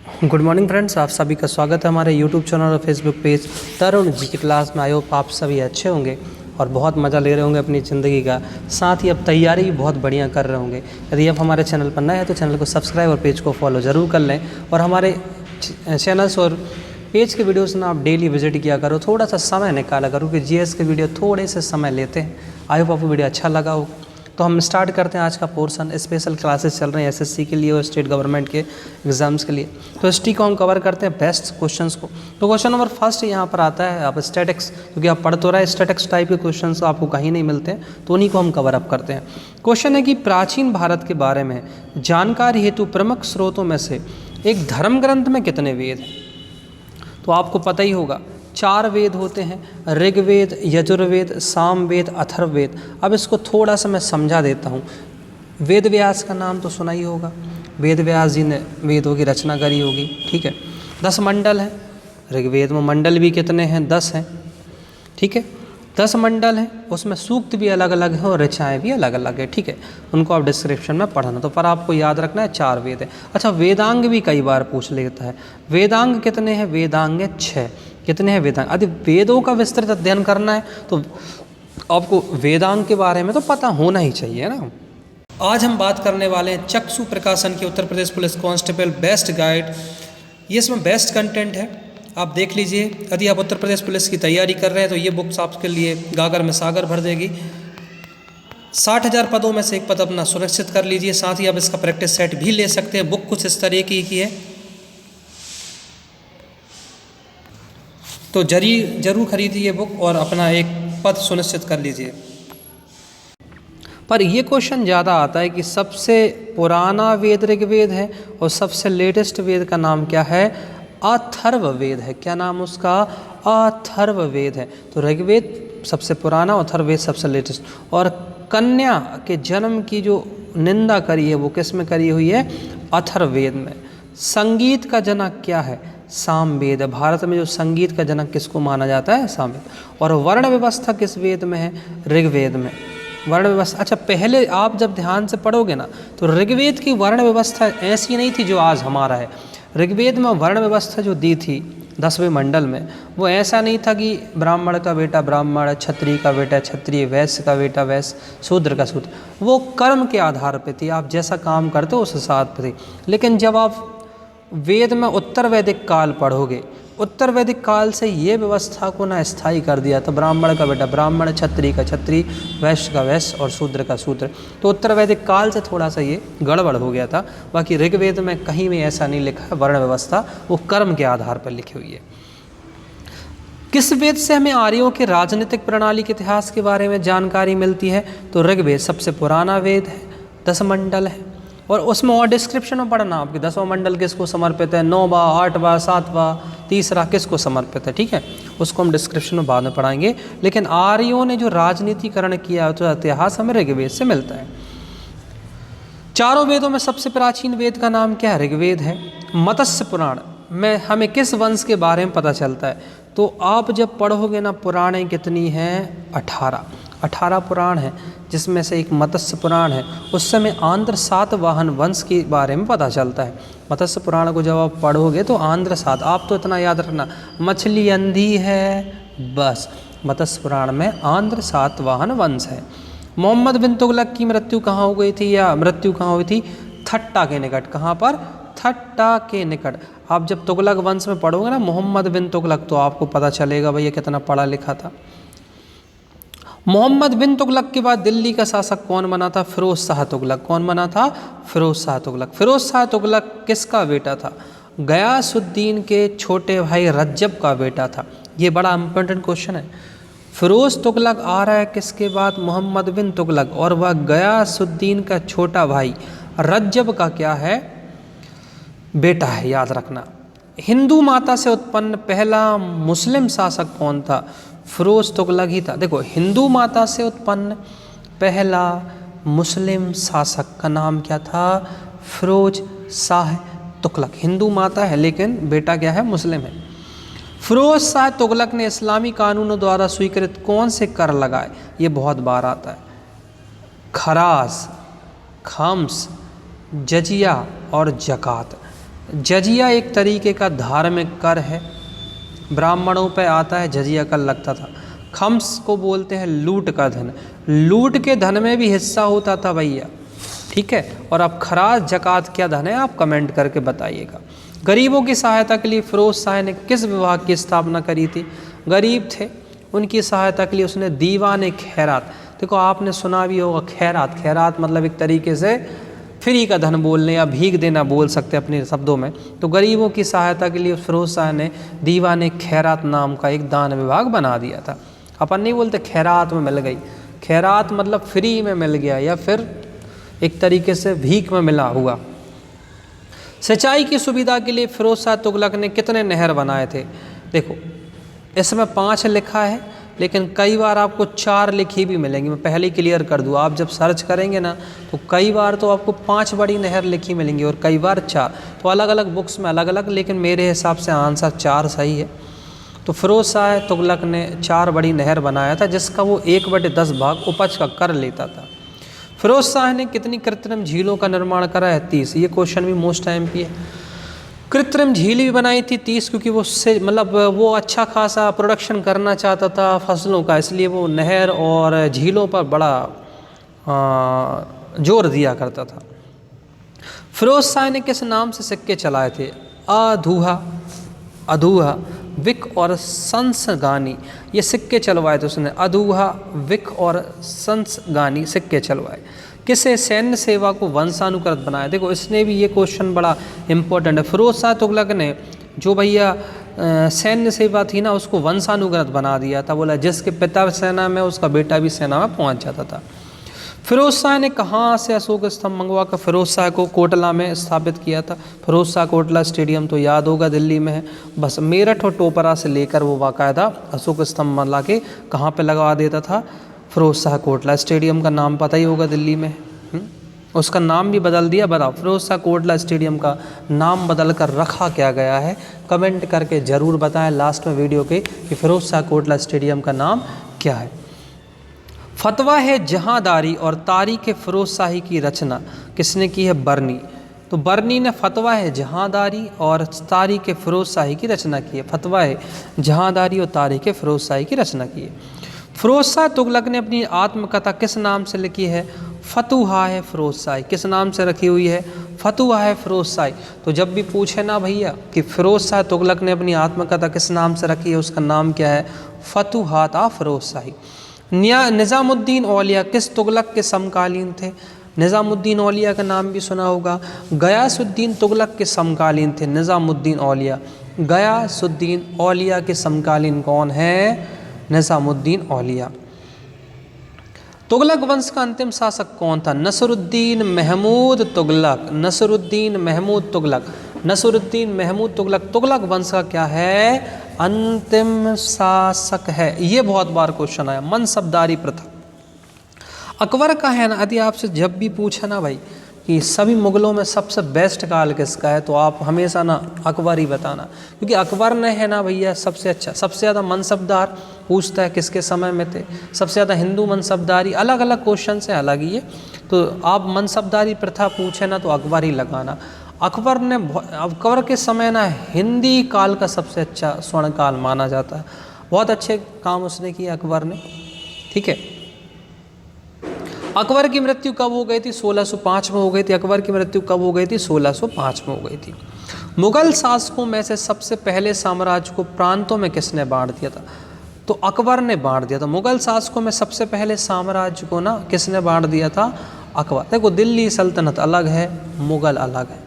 Good morning friends, आप सभी का स्वागत है हमारे यूट्यूब चैनल और फेसबुक पेज तरुण जी की क्लास में। आई होप आप सभी अच्छे होंगे और बहुत मज़ा ले रहे होंगे अपनी ज़िंदगी का। साथ ही अब तैयारी भी बहुत बढ़िया कर रहे होंगे। यदि आप हमारे चैनल पर नए हैं तो चैनल को सब्सक्राइब और पेज को फॉलो ज़रूर कर लें। और हमारे चैनल्स और पेज के वीडियोस ना आप डेली विजिट किया करो, थोड़ा सा समय निकाला करो कि जीएस के वीडियो थोड़े से समय लेते हैं। आई होप आपको वीडियो अच्छा लगा हो। तो हम स्टार्ट करते हैं आज का पोर्शन। स्पेशल क्लासेस चल रहे हैं एसएससी के लिए और स्टेट गवर्नमेंट के एग्ज़ाम्स के लिए। तो हिस्ट्री को हम कवर करते हैं बेस्ट क्वेश्चंस को। तो क्वेश्चन नंबर फर्स्ट यहाँ पर आता है आप स्टैटिक्स, क्योंकि आप पढ़ तो रहे स्टैटिक्स टाइप के क्वेश्चंस आपको कहीं नहीं मिलते हैं, तो उन्हीं को हम कवर अप करते हैं। क्वेश्चन है कि प्राचीन भारत के बारे में जानकारी हेतु प्रमुख स्रोतों में से एक धर्म ग्रंथ में कितने वेद हैं? तो आपको पता ही होगा 4 वेद होते हैं, ऋग्वेद, यजुर्वेद, सामवेद, अथर्ववेद। अब इसको थोड़ा सा मैं समझा देता हूँ। वेद व्यास का नाम तो सुना ही होगा, वेद व्यास जी ने वेदों की रचना करी होगी, ठीक है। 10 मंडल हैं, ऋग्वेद में मंडल भी कितने हैं? 10 हैं, ठीक है। 10 मंडल हैं, उसमें सूक्त भी अलग अलग हैं और ऋचाएँ भी अलग अलग है, ठीक है। उनको आप डिस्क्रिप्शन में पढ़ना। तो पर आपको याद रखना है 4 वेद है। अच्छा, वेदांग भी कई बार पूछ लेता है। वेदांग कितने हैं? वेदांग है 6। कितने हैं वेदांग? यदि वेदों का विस्तृत अध्ययन करना है तो आपको वेदांग के बारे में तो पता होना ही चाहिए ना। आज हम बात करने वाले हैं चक्षु प्रकाशन की Uttar Pradesh police constable best guide. ये इसमें बेस्ट कंटेंट है, आप देख लीजिए। यदि आप उत्तर प्रदेश पुलिस की तैयारी कर रहे हैं तो ये बुक्स आपके लिए गागर में सागर भर देगी। 60,000 पदों में से एक पद अपना सुरक्षित कर लीजिए। साथ ही आप इसका प्रैक्टिस सेट भी ले सकते हैं। बुक कुछ इस तरीके की है, तो जरूर खरीदिए बुक और अपना एक पद सुनिश्चित कर लीजिए। पर ये क्वेश्चन ज़्यादा आता है कि सबसे पुराना वेद ऋग्वेद है और सबसे लेटेस्ट वेद का नाम क्या है? अथर्ववेद है। क्या नाम उसका? अथर्ववेद है। तो ऋग्वेद सबसे पुराना, अथर्ववेद सबसे लेटेस्ट। और कन्या के जन्म की जो निंदा करी है वो किस में करी हुई है? अथर्ववेद में। संगीत का जनक क्या है? सामवेद। भारत में जो संगीत का जनक किसको माना जाता है? सामवेद। और वर्ण व्यवस्था किस वेद में है? ऋग्वेद में। वर्ण व्यवस्था, अच्छा पहले आप जब ध्यान से पढ़ोगे ना तो ऋग्वेद की वर्ण व्यवस्था ऐसी नहीं थी जो आज हमारा है। ऋग्वेद में वर्ण व्यवस्था जो दी थी 10वें मंडल में, वो ऐसा नहीं था कि ब्राह्मण का बेटा ब्राह्मण, क्षत्रिय का बेटा क्षत्रिय, वैश्य का बेटा वैश्य, शूद्र का शूद्र। वो कर्म के आधार पर थी, आप जैसा काम करते हो उस हिसाब पर थी। लेकिन जब आप वेद में उत्तर वैदिक काल पढ़ोगे, उत्तर वैदिक काल से ये व्यवस्था को ना स्थायी कर दिया था। ब्राह्मण का बेटा ब्राह्मण, क्षत्रिय का क्षत्रिय, वैश्य का वैश्य और शूद्र का शूद्र। तो उत्तर वैदिक काल से थोड़ा सा ये गड़बड़ हो गया था। बाकी ऋग्वेद में कहीं भी ऐसा नहीं लिखा है वर्ण व्यवस्था, वो कर्म के आधार पर लिखी हुई है। किस वेद से हमें आर्यों के राजनीतिक प्रणाली के इतिहास के बारे में जानकारी मिलती है? तो ऋग्वेद सबसे पुराना वेद है, 10 मंडल है। और उसमें और डिस्क्रिप्शन में पढ़ना आपके 10वां मंडल किसको समर्पित है, 9वां, 8वां, 7वां, तीसरा किसको समर्पित है, ठीक है। उसको हम डिस्क्रिप्शन में बाद में पढ़ाएंगे। लेकिन आर्यों ने जो राजनीतिकरण किया तो इतिहास हमें ऋग्वेद से मिलता है। चारों वेदों में सबसे प्राचीन वेद का नाम क्या है? ऋग्वेद है। मत्स्य पुराण में हमें किस वंश के बारे में पता चलता है? तो आप जब पढ़ोगे ना पुराणें कितनी हैं? 18 पुराण हैं, जिसमें से एक मत्स्य पुराण है। उस समय आंध्र सातवाहन वंश के बारे में पता चलता है। मत्स्य पुराण को जब आप पढ़ोगे तो आंध्र सात, आप तो इतना याद रखना, मछली अंधी है बस, मत्स्य पुराण में आंध्र सातवाहन वंश है। मोहम्मद बिन तुगलक की मृत्यु कहाँ हो गई थी, या मृत्यु कहाँ हुई थी? थट्टा के निकट। कहाँ पर? थट्टा के निकट। आप जब तुगलक वंश में पढ़ोगे ना मोहम्मद बिन तुगलक, तो आपको पता चलेगा भैया कितना पढ़ा लिखा था। मोहम्मद बिन तुगलक के बाद दिल्ली का शासक कौन बना था? फिरोज शाह तुगलक। कौन बना था? फिरोज शाह तुगलक। फिरोज शाह तुगलक किसका बेटा था? गयासुद्दीन के छोटे भाई रज्जब का बेटा था। ये बड़ा इंपॉर्टेंट क्वेश्चन है। फिरोज तुगलक आ रहा है किसके बाद? मोहम्मद बिन तुगलक। और वह गयासुद्दीन का छोटा भाई रज्जब का क्या है? बेटा है, याद रखना। हिंदू माता से उत्पन्न पहला मुस्लिम शासक कौन था? फिरोज तुगलक ही था। देखो, हिंदू माता से उत्पन्न पहला मुस्लिम शासक का नाम क्या था? फिरोज शाह तुगलक। हिंदू माता है लेकिन बेटा क्या है? मुस्लिम है। फिरोज शाह तुगलक ने इस्लामी कानूनों द्वारा स्वीकृत कौन से कर लगाए? ये बहुत बार आता है। खराज, खम्स, जजिया और ज़कात। जजिया एक तरीके का धार्मिक कर है, ब्राह्मणों पे आता है, जजिया कर लगता था। खम्स को बोलते हैं लूट का धन, लूट के धन में भी हिस्सा होता था भैया, ठीक है। और अब खराज जकात क्या धन है, आप कमेंट करके बताइएगा। गरीबों की सहायता के लिए फिरोज शाह ने किस विभाग की स्थापना करी थी? गरीब थे, उनकी सहायता के लिए उसने दीवान खैरात, देखो आपने सुना भी होगा खैरात, खैरात मतलब एक तरीके से फ्री का धन बोलने या भीख देना बोल सकते हैं अपने शब्दों में। तो गरीबों की सहायता के लिए फिरोज शाह ने दीवान खैरात नाम का एक दान विभाग बना दिया था। अपन नहीं बोलते खैरात में मिल गई, खैरात मतलब फ्री में मिल गया या फिर एक तरीके से भीख में मिला हुआ। सिंचाई की सुविधा के लिए फिरोज शाह तुगलक ने कितने नहर बनाए थे? देखो इसमें 5 लिखा है, लेकिन कई बार आपको 4 लिखी भी मिलेंगी। मैं पहले ही क्लियर कर दूँ, आप जब सर्च करेंगे ना तो कई बार तो आपको 5 बड़ी नहर लिखी मिलेंगी और कई बार 4, तो अलग अलग बुक्स में अलग अलग, लेकिन मेरे हिसाब से आंसर 4 सही है। तो फिरोज शाह तुगलक ने 4 बड़ी नहर बनाया था, जिसका वो 1/10 भाग उपज का कर लेता था। फिरोज शाह ने कितनी कृत्रिम झीलों का निर्माण करा है? 30। ये क्वेश्चन भी मोस्ट टाइम है। कृत्रिम झील भी बनाई थी 30, क्योंकि वो से मतलब वो अच्छा खासा प्रोडक्शन करना चाहता था फसलों का, इसलिए वो नहर और झीलों पर बड़ा जोर दिया करता था। फिरोज शाह ने किस नाम से सिक्के चलाए थे? अधूहा, अधूहा, विक और संसगानी, ये सिक्के चलवाए थे उसने। अधूहा, विक और संसगानी सिक्के चलवाए। किसे सैन्य सेवा को वंशानुकृत बनाया? देखो इसने भी ये क्वेश्चन बड़ा इंपॉर्टेंट है। फिरोज शाह तुगलक ने जो भैया सैन्य सेवा थी ना उसको वंशानुकृत बना दिया था। बोला जिसके पिता सेना में उसका बेटा भी सेना में पहुंच जाता था। फिरोज शाह ने कहाँ से अशोक स्तंभ मंगवा कर फिरोज शाह को कोटला में स्थापित किया था? फिरोज शाह कोटला स्टेडियम तो याद होगा दिल्ली में है। बस मेरठ और टोपरा से लेकर वो बाकायदा अशोक स्तंभ मंगवा के कहाँ पे लगवा देता था? फिरोज शाह कोटला स्टेडियम का नाम पता ही होगा दिल्ली में। उसका नाम भी बदल दिया। बताओ फिरोज शाह कोटला स्टेडियम का नाम बदल कर रखा क्या गया है? कमेंट करके ज़रूर बताएं लास्ट में वीडियो के कि फिरोज शाह कोटला स्टेडियम का नाम क्या है। फतवा है जहांदारी और तारीख फिरोज शाही की रचना किसने की है? बर्नी। तो बर्नी ने फतवा है जहांदारी और तारीख फिरोज शाही की रचना की है। फतवा है जहांदारी और तारीख फिरोज शाही की रचना की है। फिरोज शाह तुगलक ने अपनी आत्मकथा किस नाम से लिखी है? फतुहा है फिरोज शाही। किस नाम से रखी हुई है? फतुहा है फिरोज शाही। तो जब भी पूछे ना भैया कि फिरोज शाह तुगलक ने अपनी आत्मकथा किस नाम से रखी है, उसका नाम क्या है? फतुहात फिरोज शाही। निज़ामुद्दीन औलिया किस तुगलक के समकालीन थे? निज़ामुद्दीन औलिया का नाम भी सुना होगा। गयासुद्दीन तुगलक के समकालीन थे निज़ामुद्दीन औलिया। गयासुद्दीन औलिया के समकालीन कौन है? निज़ामुद्दीन औलिया। तुगलक वंश का अंतिम शासक कौन था? नसरुद्दीन महमूद तुगलक। नसरुद्दीन महमूद तुगलक। नसरुद्दीन महमूद तुगलक तुगलक वंश का क्या है? अंतिम शासक है। ये बहुत बार क्वेश्चन आया। मनसबदारी प्रथा अकबर का है ना। यदि आपसे जब भी पूछा ना भाई कि सभी मुगलों में सबसे बेस्ट काल किसका है, तो आप हमेशा ना अकबर ही बताना, क्योंकि अकबर ने है ना भैया सबसे अच्छा, सबसे ज़्यादा मनसबदार पूछता है किसके समय में थे, सबसे ज़्यादा हिंदू मनसबदारी, अलग अलग क्वेश्चन से अलग ही है। तो आप मनसबदारी प्रथा पूछे ना तो अकबर ही लगाना। अकबर के समय ना हिंदी काल का सबसे अच्छा स्वर्ण काल माना जाता है। बहुत अच्छे काम उसने किए अकबर ने, ठीक है। अकबर की मृत्यु कब हो गई थी? 1605 में हो गई थी। अकबर की मृत्यु कब हो गई थी? 1605 में हो गई थी। मुगल शासकों में से सबसे पहले साम्राज्य को प्रांतों में किसने बांट दिया था? तो अकबर ने बांट दिया था। मुगल शासकों में सबसे पहले साम्राज्य को ना किसने बांट दिया था? अकबर। देखो दिल्ली सल्तनत अलग है, मुगल अलग है,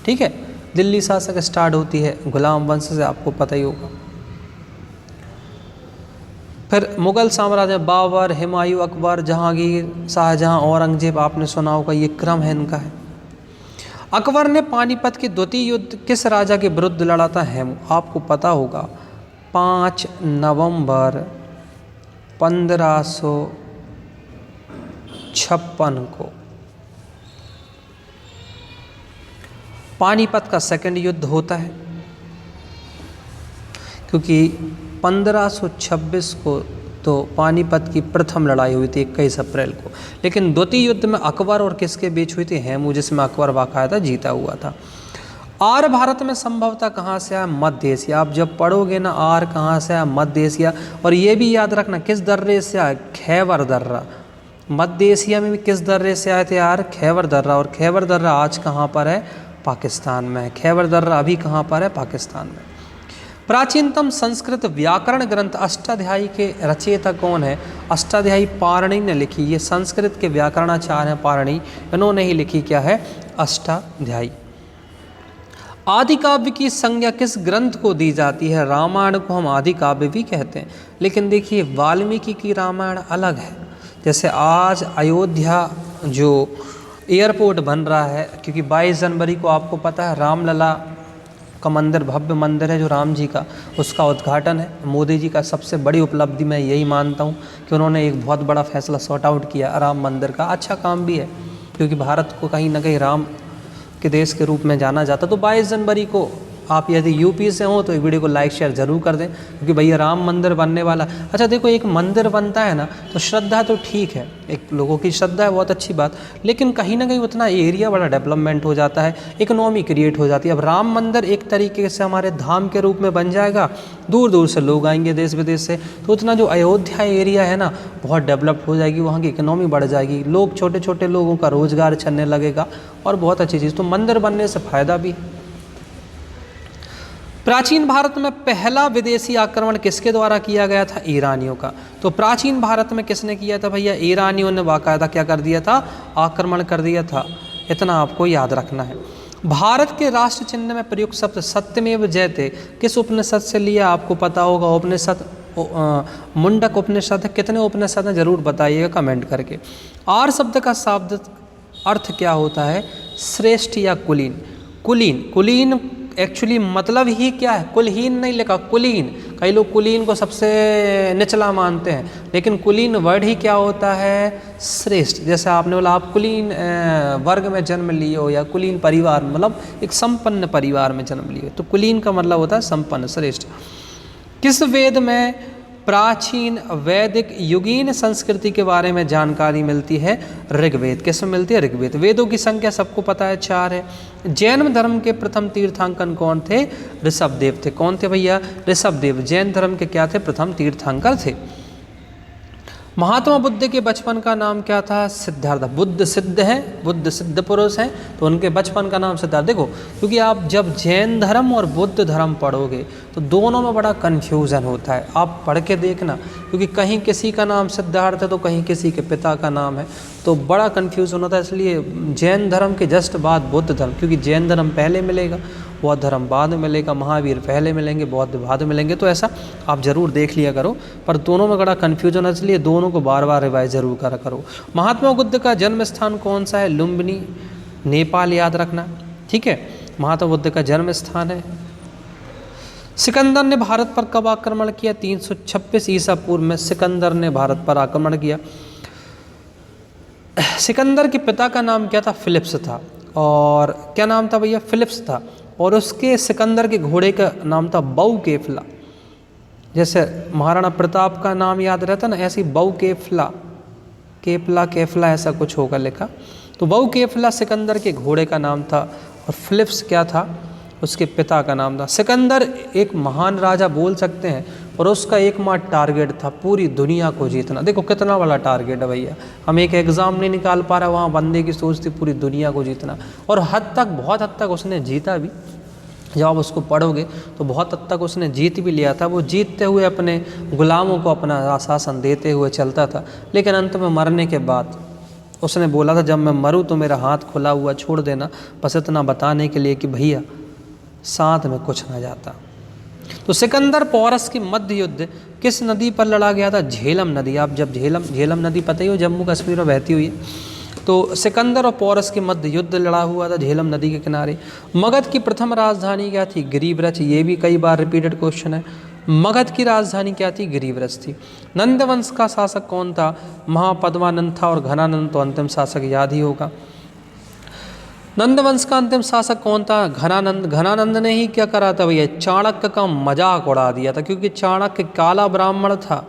ठीक है। दिल्ली शासक स्टार्ट होती है गुलाम वंश से, आपको पता ही होगा। फिर मुगल साम्राज्य बाबर, हुमायूं, अकबर, जहांगीर, शाहजहां, औरंगजेब, आपने सुना होगा, ये क्रम है इनका है। अकबर ने पानीपत के द्वितीय युद्ध किस राजा के विरुद्ध लड़ा था? हेमू। आपको पता होगा 5 नवंबर 1556 को पानीपत का सेकंड युद्ध होता है, क्योंकि 1526 को तो पानीपत की प्रथम लड़ाई हुई थी 21 अप्रैल को, लेकिन द्वितीय युद्ध में अकबर और किसके बीच हुई थी? हेमू, जिसमें अकबर बाकायदा जीता हुआ था। आर्य भारत में संभवतः कहाँ से आया? मध्य एशिया। आप जब पढ़ोगे ना आर्य कहाँ से आया? मध्य एशिया। और ये भी याद रखना किस दर्रे से आया? खैबर दर्रा। मध्य एशिया में भी किस दर्रे से आए थे आर्य? खैबर दर्रा। और खैबर दर्रा आज कहाँ पर है? पाकिस्तान में है। खैबर दर्रा अभी कहाँ पर है? पाकिस्तान में। प्राचीनतम संस्कृत व्याकरण ग्रंथ अष्टाध्यायी के रचयिता कौन है? अष्टाध्यायी पाणिनि ने लिखी। ये संस्कृत के व्याकरणाचार्य हैं पाणिनि, इन्होंने ही लिखी क्या है? अष्टाध्यायी। आदि काव्य की संज्ञा किस ग्रंथ को दी जाती है? रामायण को हम आदि काव्य भी कहते हैं, लेकिन देखिए वाल्मीकि की रामायण अलग है। जैसे आज अयोध्या जो एयरपोर्ट बन रहा है, क्योंकि 22 जनवरी को आपको पता है रामलला का मंदिर, भव्य मंदिर है जो राम जी का, उसका उद्घाटन है। मोदी जी का सबसे बड़ी उपलब्धि मैं यही मानता हूँ कि उन्होंने एक बहुत बड़ा फैसला सॉर्ट आउट किया राम मंदिर का। अच्छा काम भी है, क्योंकि भारत को कहीं ना कहीं राम के देश के रूप में जाना जाता। तो 22 जनवरी को आप यदि यूपी से हो तो एक वीडियो को लाइक शेयर जरूर कर दें, क्योंकि भैया राम मंदिर बनने वाला। अच्छा देखो, एक मंदिर बनता है ना तो श्रद्धा तो ठीक है, एक लोगों की श्रद्धा है, बहुत अच्छी बात, लेकिन कहीं ना कहीं उतना एरिया बड़ा डेवलपमेंट हो जाता है, इकोनॉमी क्रिएट हो जाती है। अब राम मंदिर एक तरीके से हमारे धाम के रूप में बन जाएगा, दूर दूर से लोग आएंगे देश विदेश से, तो उतना जो अयोध्या एरिया है ना बहुत डेवलप हो जाएगी, वहाँ की इकोनॉमी बढ़ जाएगी, लोग छोटे छोटे लोगों का रोजगार छनने लगेगा और बहुत अच्छी चीज़। तो मंदिर बनने से फ़ायदा भी। प्राचीन भारत में पहला विदेशी आक्रमण किसके द्वारा किया गया था? ईरानियों का। तो प्राचीन भारत में किसने किया था भैया? ईरानियों ने बाकायदा क्या कर दिया था? आक्रमण कर दिया था। इतना आपको याद रखना है। भारत के राष्ट्र चिन्ह में प्रयुक्त शब्द सत्यमेव जयते किस उपनिषद से लिया? आपको पता होगा, उपनिषद मुंडक उपनिषद है। कितने उपनिषद हैं जरूर बताइएगा कमेंट करके। आर्य शब्द का शाब्दिक अर्थ क्या होता है? श्रेष्ठ या कुलीन। कुलीन, कुलीन एक्चुअली मतलब ही क्या है? कुलहीन नहीं लिखा, कुलीन। कई लोग कुलीन को सबसे निचला मानते हैं, लेकिन कुलीन वर्ड ही क्या होता है? श्रेष्ठ। जैसे आपने बोला आप कुलीन वर्ग में जन्म लिए हो या कुलीन परिवार, मतलब एक संपन्न परिवार में जन्म लिए हो, तो कुलीन का मतलब होता है संपन्न, श्रेष्ठ। किस वेद में प्राचीन वैदिक युगीन संस्कृति के बारे में जानकारी मिलती है? ऋग्वेद। किस में मिलती है? ऋग्वेद। वेदों की संख्या सबको पता है 4 है। जैन धर्म के प्रथम तीर्थंकर कौन थे? ऋषभदेव थे। कौन थे भैया? ऋषभदेव जैन धर्म के क्या थे? प्रथम तीर्थंकर थे। महात्मा बुद्ध के बचपन का नाम क्या था? सिद्धार्थ। बुद्ध सिद्ध हैं, बुद्ध सिद्ध पुरुष हैं, तो उनके बचपन का नाम सिद्धार्थ। देखो, क्योंकि आप जब जैन धर्म और बुद्ध धर्म पढ़ोगे तो दोनों में बड़ा कन्फ्यूज़न होता है, आप पढ़ के देखना, क्योंकि कहीं किसी का नाम सिद्धार्थ है तो कहीं किसी के पिता का नाम है, तो बड़ा कन्फ्यूज़न होता है। इसलिए जैन धर्म के जस्ट बाद बुद्ध धर्म, क्योंकि जैन धर्म पहले मिलेगा, बौद्ध धर्म बाद में मिलेगा, महावीर पहले मिलेंगे, बौद्ध बाद में मिलेंगे, तो ऐसा आप जरूर देख लिया करो। पर दोनों में बड़ा कन्फ्यूजन है, इसलिए दोनों को बार बार रिवाइज जरूर करा करो। महात्मा बुद्ध का जन्म स्थान कौन सा है? लुम्बिनी, नेपाल, याद रखना, ठीक है। महात्मा बुद्ध का जन्म स्थान है। सिकंदर ने भारत पर कब आक्रमण किया? 326 ईसा पूर्व में सिकंदर ने भारत पर आक्रमण किया। सिकंदर के पिता का नाम क्या था? फिलिप्स था। और क्या नाम था भैया? फिलिप्स था। और उसके सिकंदर के घोड़े का नाम था बहुकेफला। जैसे महाराणा प्रताप का नाम याद रहता ना, ऐसी बहुकेफला, केफला केफला ऐसा कुछ होगा लिखा, तो बहुकेफला सिकंदर के घोड़े का नाम था। और फिलिप्स क्या था? उसके पिता का नाम था। सिकंदर एक महान राजा बोल सकते हैं, और उसका एकमात्र टारगेट था पूरी दुनिया को जीतना। देखो कितना बड़ा टारगेट है भैया, हम एक एग्ज़ाम नहीं निकाल पा रहे, वहाँ बंदे की सोच थी पूरी दुनिया को जीतना। और हद तक, बहुत हद तक उसने जीता भी। जब आप उसको पढ़ोगे तो बहुत हद तक उसने जीत भी लिया था। वो जीतते हुए अपने गुलामों को अपना शासन देते हुए चलता था, लेकिन अंत में मरने के बाद उसने बोला था, जब मैं मरूँ तो मेरा हाथ खुला हुआ छोड़ देना, बस इतना बताने के लिए कि भैया साथ में कुछ ना जाता। तो सिकंदर पौरस की मध्य युद्ध किस नदी पर लड़ा गया था? झेलम नदी। आप जब झेलम नदी पता ही हो, जम्मू कश्मीर में बहती हुई है। तो सिकंदर और पौरस की मध्य युद्ध लड़ा हुआ था झेलम नदी के किनारे। मगध की प्रथम राजधानी क्या थी? गिरिव्रज। ये भी कई बार रिपीटेड क्वेश्चन है। मगध की राजधानी क्या थी? गिरिव्रज थी। नंदवंश का शासक कौन था? महापद्मानंद था। और घनानंद तो अंतिम शासक याद ही होगा। नंदवंश का अंतिम शासक कौन था? घनानंद। घनानंद ने ही क्या करा था भैया? चाणक्य का मजाक उड़ा दिया था, क्योंकि चाणक्य काला ब्राह्मण था,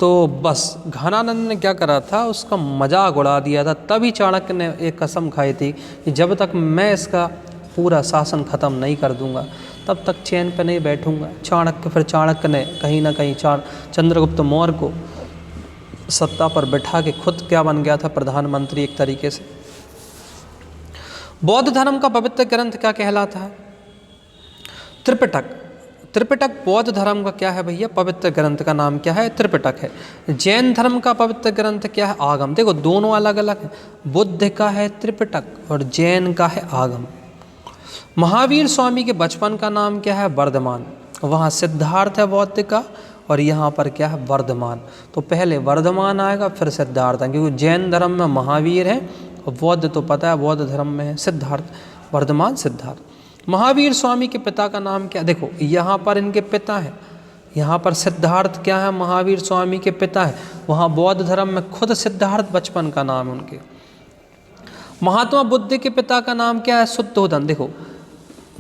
तो बस घनानंद ने क्या करा था? उसका मजाक उड़ा दिया था। तभी चाणक्य ने एक कसम खाई थी कि जब तक मैं इसका पूरा शासन ख़त्म नहीं कर दूंगा, तब तक चैन पे नहीं बैठूंगा। चाणक्य ने कहीं ना कहीं चंद्रगुप्त मौर्य को सत्ता पर बैठा के खुद क्या बन गया था, प्रधानमंत्री एक तरीके से। बौद्ध धर्म का पवित्र ग्रंथ क्या कहलाता है? त्रिपिटक। त्रिपिटक बौद्ध धर्म का क्या है भैया? पवित्र ग्रंथ का नाम क्या है? त्रिपिटक है। जैन धर्म का पवित्र ग्रंथ क्या है? आगम। देखो दोनों अलग अलग हैं, बुद्ध का है त्रिपिटक और जैन का है आगम। महावीर स्वामी के बचपन का नाम क्या है? वर्धमान। वहाँ सिद्धार्थ है बौद्ध का, और यहाँ पर क्या है? वर्धमान। तो पहले वर्धमान आएगा फिर सिद्धार्थ है, क्योंकि जैन धर्म में महावीर है और बौद्ध तो पता है बौद्ध धर्म में है सिद्धार्थ। वर्धमान सिद्धार्थ। महावीर स्वामी के पिता का नाम क्या? देखो यहाँ पर इनके पिता हैं, यहाँ पर सिद्धार्थ क्या है? महावीर स्वामी के पिता है। वहाँ बौद्ध धर्म में खुद सिद्धार्थ बचपन का नाम है उनके। महात्मा बुद्ध के पिता का नाम क्या है? शुद्धोधन। देखो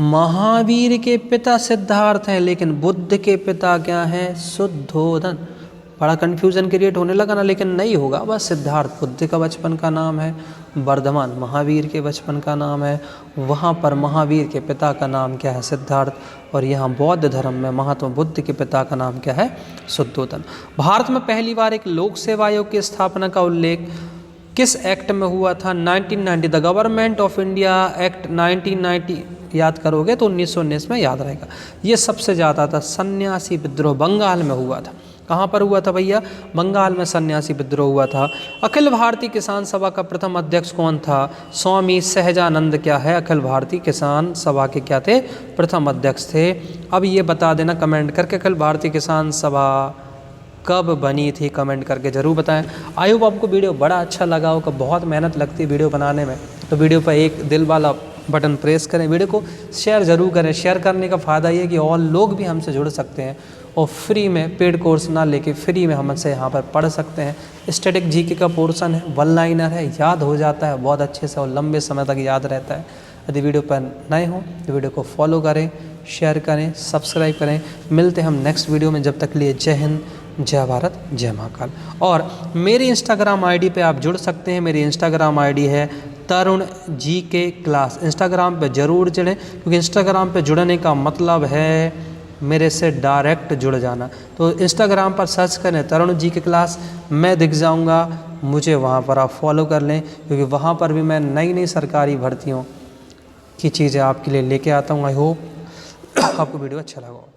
महावीर के पिता सिद्धार्थ हैं, लेकिन बुद्ध के पिता क्या हैं? शुद्धोधन। बड़ा कन्फ्यूजन क्रिएट होने लगा ना, लेकिन नहीं होगा, बस सिद्धार्थ बुद्ध का बचपन का नाम है, वर्धमान महावीर के बचपन का नाम है। वहाँ पर महावीर के पिता का नाम क्या है? सिद्धार्थ। और यहाँ बौद्ध धर्म में महात्मा बुद्ध के पिता का नाम क्या है? शुद्धोधन। भारत में पहली बार एक लोक सेवा आयोग की स्थापना का उल्लेख किस एक्ट में हुआ था? 1990। The government of India act 1990 याद करोगे तो 1919 में याद रहेगा। ये सबसे ज़्यादा था। सन्यासी विद्रोह बंगाल में हुआ था। कहाँ पर हुआ था भैया? बंगाल में सन्यासी विद्रोह हुआ था। अखिल भारतीय किसान सभा का प्रथम अध्यक्ष कौन था? स्वामी सहजानंद क्या है? अखिल भारतीय किसान सभा के क्या थे? प्रथम अध्यक्ष थे। अब ये बता देना कमेंट करके, अखिल भारतीय किसान सभा कब बनी थी? कमेंट करके ज़रूर बताएं। आई होप आपको वीडियो बड़ा अच्छा लगा होगा। बहुत मेहनत लगती है वीडियो बनाने में, तो वीडियो पर एक दिल वाला बटन प्रेस करें, वीडियो को शेयर ज़रूर करें। शेयर करने का फ़ायदा ये है कि और लोग भी हमसे जुड़ सकते हैं और फ्री में, पेड कोर्स ना लेके फ्री में हमसे यहाँ पर पढ़ सकते हैं। स्टैटिक जीके का पोर्शन है, वन लाइनर है, याद हो जाता है बहुत अच्छे से और लंबे समय तक याद रहता है। यदि वीडियो पर नए हो तो वीडियो को फॉलो करें, शेयर करें, सब्सक्राइब करें। मिलते हैं हम नेक्स्ट वीडियो में, जब तक के लिए जय हिंद, जय भारत, जय महाकाल। और मेरी इंस्टाग्राम आईडी पे आप जुड़ सकते हैं। मेरी इंस्टाग्राम आईडी है तरुण जी के क्लास। इंस्टाग्राम पे ज़रूर जुड़ें, क्योंकि इंस्टाग्राम पे जुड़ने का मतलब है मेरे से डायरेक्ट जुड़ जाना। तो इंस्टाग्राम पर सर्च करें तरुण जी के क्लास, मैं दिख जाऊंगा, मुझे वहाँ पर आप फॉलो कर लें, क्योंकि वहाँ पर भी मैं नई नई सरकारी भर्तियों की चीज़ें आपके लिए लेके आता हूँ। आई होप आपको वीडियो अच्छा लगा।